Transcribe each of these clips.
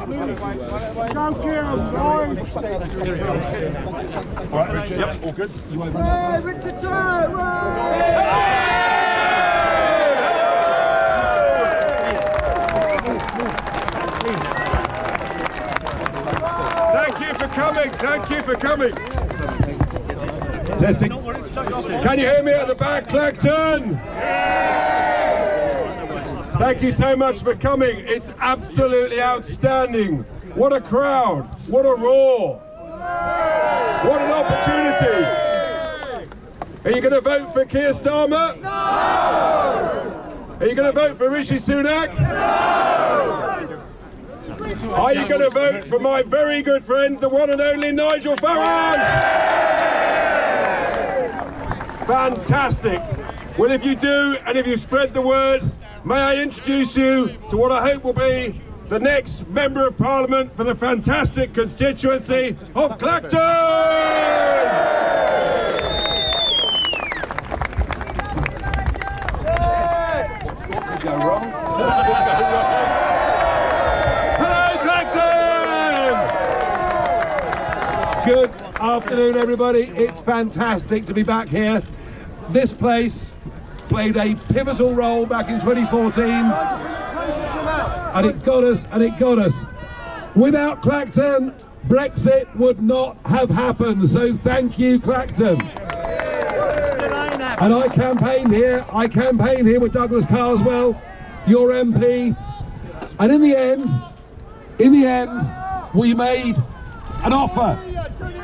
All right, Richard. Yep, all good. You over? Hey, Richard Joe! Thank you for coming. Thank you for coming. Testing. Can you hear me at the back, Clacton? Thank you so much for coming. It's absolutely outstanding. What a crowd. What a roar. What an opportunity. Are you going to vote for Keir Starmer? No! Are you going to vote for Rishi Sunak? No! Are you going to vote for my very good friend, the one and only Nigel Farage? Fantastic. Well, if you do, and if you spread the word, may I introduce you to what I hope will be the next Member of Parliament for the fantastic constituency of Clacton! Go wrong. Hello, Clacton! Good afternoon, everybody. It's fantastic to be back here. This place played a pivotal role back in 2014, and it got us. Without Clacton, Brexit would not have happened. So thank you, Clacton. And I campaigned here with Douglas Carswell, your MP, and in the end, we made an offer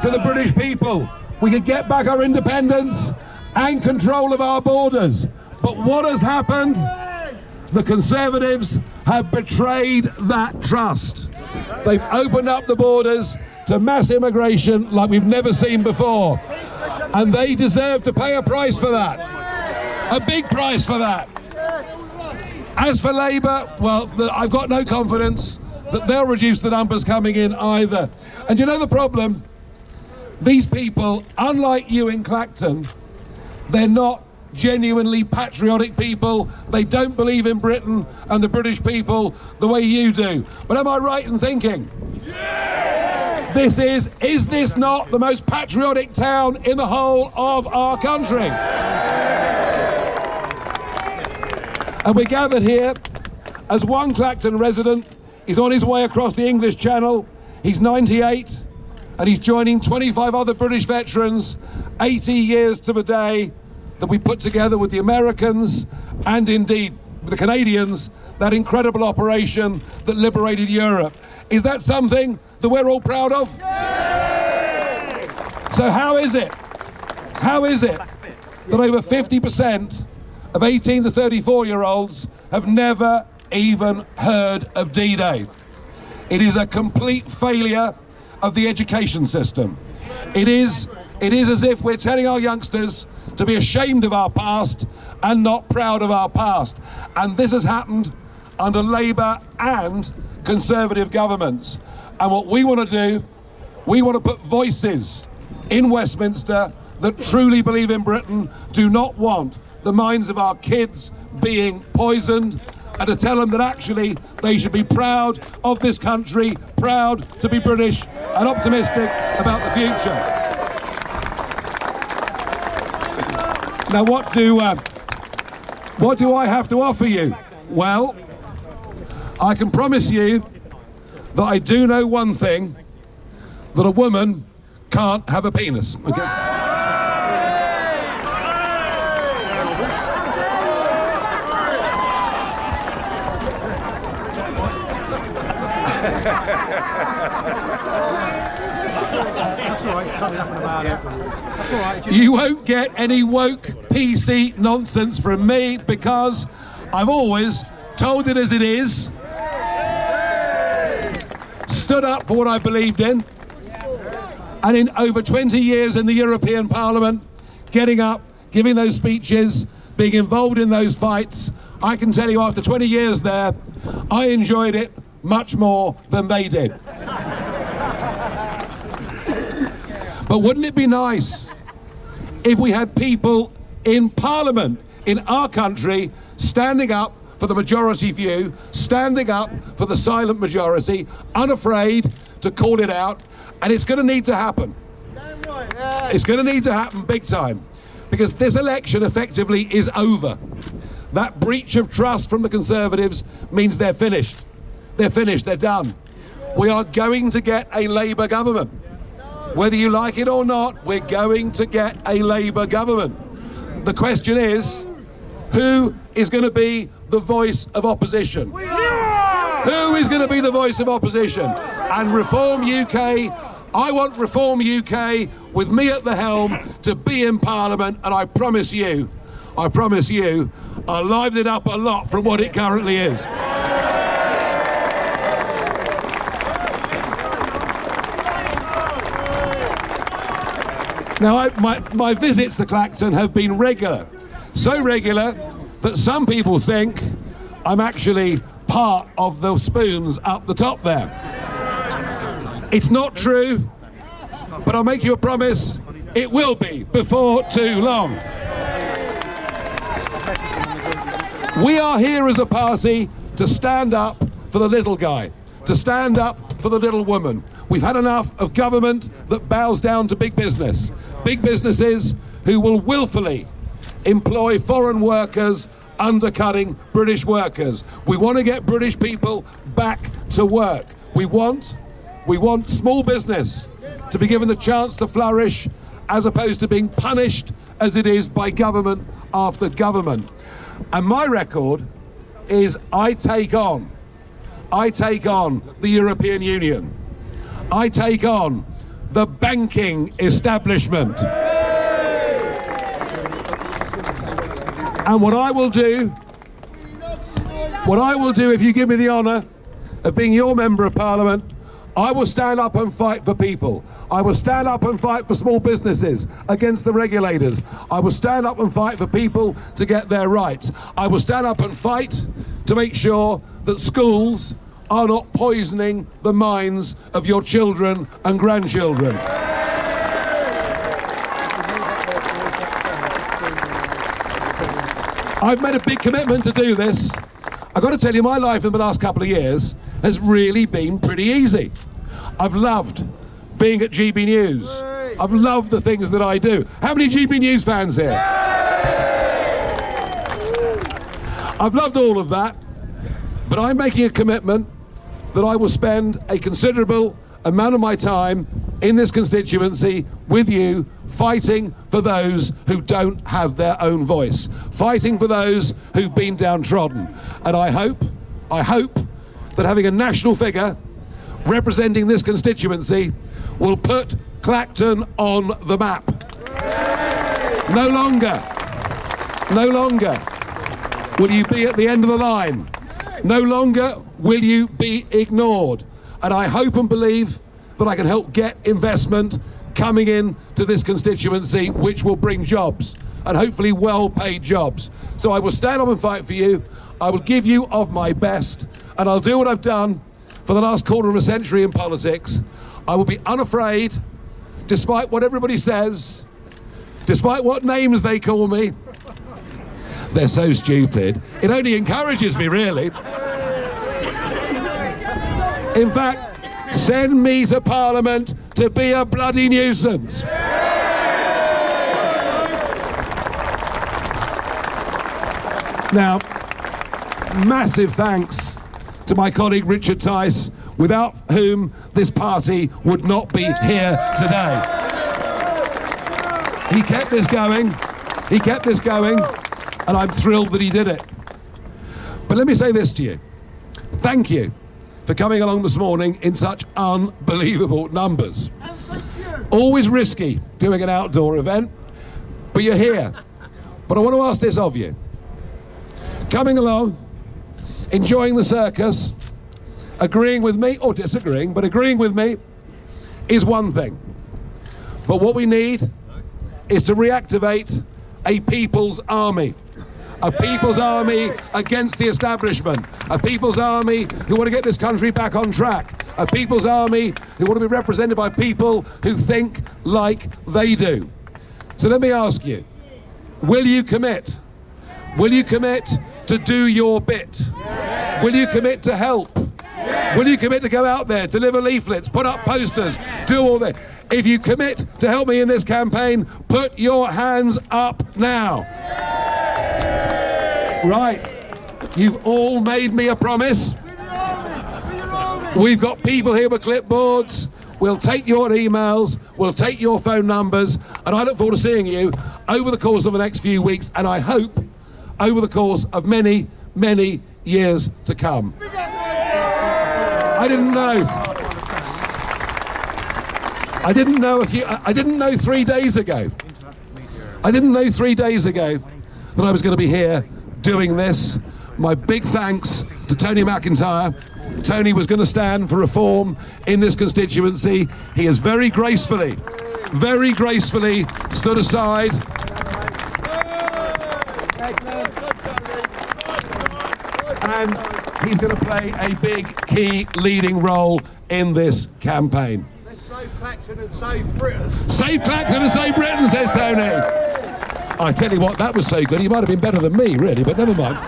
to the British people. We could get back our independence and control of our borders. But what has happened? The Conservatives have betrayed that trust. They've opened up the borders to mass immigration like we've never seen before. And they deserve to pay a price for that. A big price for that. As for Labour, well, I've got no confidence that they'll reduce the numbers coming in either. And you know the problem? These people, unlike you in Clacton, they're not genuinely patriotic people. They don't believe in Britain and the British people the way you do. But am I right in thinking? Yeah! Is this not the most patriotic town in the whole of our country? And we're gathered here as one Clacton resident is on his way across the English Channel. He's 98 and he's joining 25 other British veterans 80 years to the day that we put together with the Americans and indeed with the Canadians that incredible operation that liberated Europe. Is that something that we're all proud of? So how is it that over 50% of 18 to 34-year-olds have never even heard of D-Day? It is a complete failure of the education system. It is as if we're telling our youngsters to be ashamed of our past and not proud of our past. And this has happened under Labour and Conservative governments. And what we want to do, we want to put voices in Westminster that truly believe in Britain, do not want the minds of our kids being poisoned, and to tell them that actually they should be proud of this country, proud to be British and optimistic about the future. Now what do I have to offer you? Well, I can promise you that I do know one thing, that a woman can't have a penis. Okay? That's all right, can't be laughing about it. That's all right. You won't get any woke PC nonsense from me because I've always told it as it is, stood up for what I believed in, and in over 20 years in the European Parliament, getting up, giving those speeches, being involved in those fights, I can tell you after 20 years there, I enjoyed it much more than they did. But wouldn't it be nice if we had people in Parliament in our country standing up for the majority view, standing up for the silent majority, unafraid to call it out, and it's going to need to happen. It's going to need to happen big time, because this election effectively is over. That breach of trust from the Conservatives means they're finished. They're finished, they're done. We are going to get a Labour government. Whether you like it or not, we're going to get a Labour government. The question is, who is going to be the voice of opposition? Who is going to be the voice of opposition? And Reform UK, I want Reform UK with me at the helm to be in Parliament, and I promise you, I'll liven it up a lot from what it currently is. Now, my visits to Clacton have been regular. So regular that some people think I'm actually part of the spoons up the top there. It's not true, but I'll make you a promise, it will be before too long. We are here as a party to stand up for the little guy, to stand up for the little woman. We've had enough of government that bows down to big business. Big businesses who will willfully employ foreign workers undercutting British workers. We want to get British people back to work. We want small business to be given the chance to flourish, as opposed to being punished as it is by government after government. And my record is I take on the European Union. I take on the banking establishment. And what I will do if you give me the honour of being your Member of Parliament, I will stand up and fight for people. I will stand up and fight for small businesses against the regulators. I will stand up and fight for people to get their rights. I will stand up and fight to make sure that schools are not poisoning the minds of your children and grandchildren. I've made a big commitment to do this. I've got to tell you, my life in the last couple of years has really been pretty easy. I've loved being at GB News. I've loved the things that I do. How many GB News fans here? I've loved all of that, but I'm making a commitment that I will spend a considerable amount of my time in this constituency with you, fighting for those who don't have their own voice, fighting for those who've been downtrodden. And I hope that having a national figure representing this constituency will put Clacton on the map. No longer will you be at the end of the line. No longer will you be ignored. And I hope and believe that I can help get investment coming in to this constituency, which will bring jobs, and hopefully well-paid jobs. So I will stand up and fight for you. I will give you of my best, and I'll do what I've done for the last quarter of a century in politics. I will be unafraid, despite what everybody says, despite what names they call me. They're so stupid. It only encourages me, really. In fact, send me to Parliament to be a bloody nuisance. Now, massive thanks to my colleague Richard Tice, without whom this party would not be here today. He kept this going, and I'm thrilled that he did it. But let me say this to you. Thank you for coming along this morning in such unbelievable numbers. Always risky doing an outdoor event, but you're here. But I want to ask this of you. Coming along, enjoying the circus, agreeing with me, or disagreeing, but agreeing with me is one thing. But what we need is to reactivate a people's army. A people's army against the establishment. A people's army who want to get this country back on track. A people's army who want to be represented by people who think like they do. So let me ask you, will you commit? Will you commit to do your bit? Will you commit to help? Will you commit to go out there, deliver leaflets, put up posters, do all that? If you commit to help me in this campaign, put your hands up now. Right, you've all made me a promise. We've got people here with clipboards. We'll take your emails, we'll take your phone numbers, and I look forward to seeing you over the course of the next few weeks, and I hope over the course of many, many years to come. I didn't know 3 days ago. I didn't know 3 days ago that I was going to be here doing this. My big thanks to Tony McIntyre. Tony was going to stand for reform in this constituency. He has very gracefully stood aside. And he's going to play a big, key, leading role in this campaign. Let's save Clacton and save Britain. Save Clacton and save Britain, says Tony. I tell you what, that was so good. He might have been better than me, really, but never mind.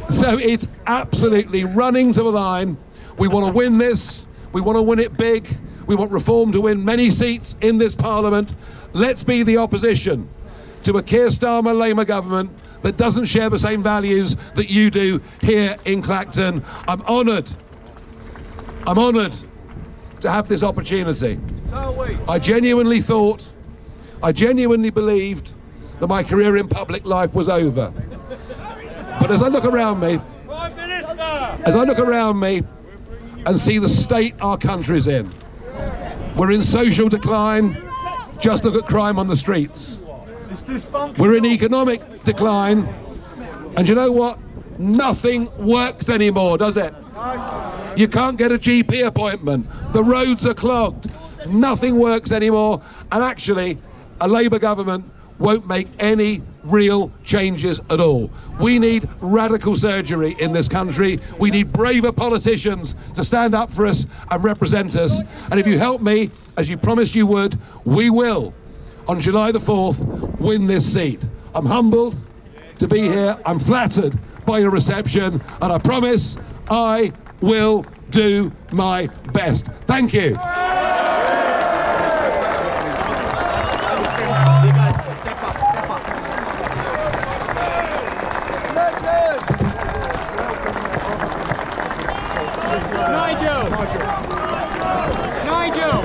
So it's absolutely running to the line. We want to win this. We want to win it big. We want Reform to win many seats in this Parliament. Let's be the opposition to a Keir Starmer Labour government that doesn't share the same values that you do here in Clacton. I'm honoured to have this opportunity. So are we. I genuinely believed that my career in public life was over. But as I look around me, and see the state our country's in, we're in social decline. Just look at crime on the streets. We're in economic decline, and you know what? Nothing works anymore, does it? You can't get a GP appointment. The roads are clogged. Nothing works anymore, and actually, a Labour government won't make any real changes at all. We need radical surgery in this country. We need braver politicians to stand up for us and represent us. And if you help me, as you promised you would, we will, on July the 4th, win this seat. I'm humbled to be here. I'm flattered by your reception, and I promise I will do my best. Thank you. Nigel! Nigel!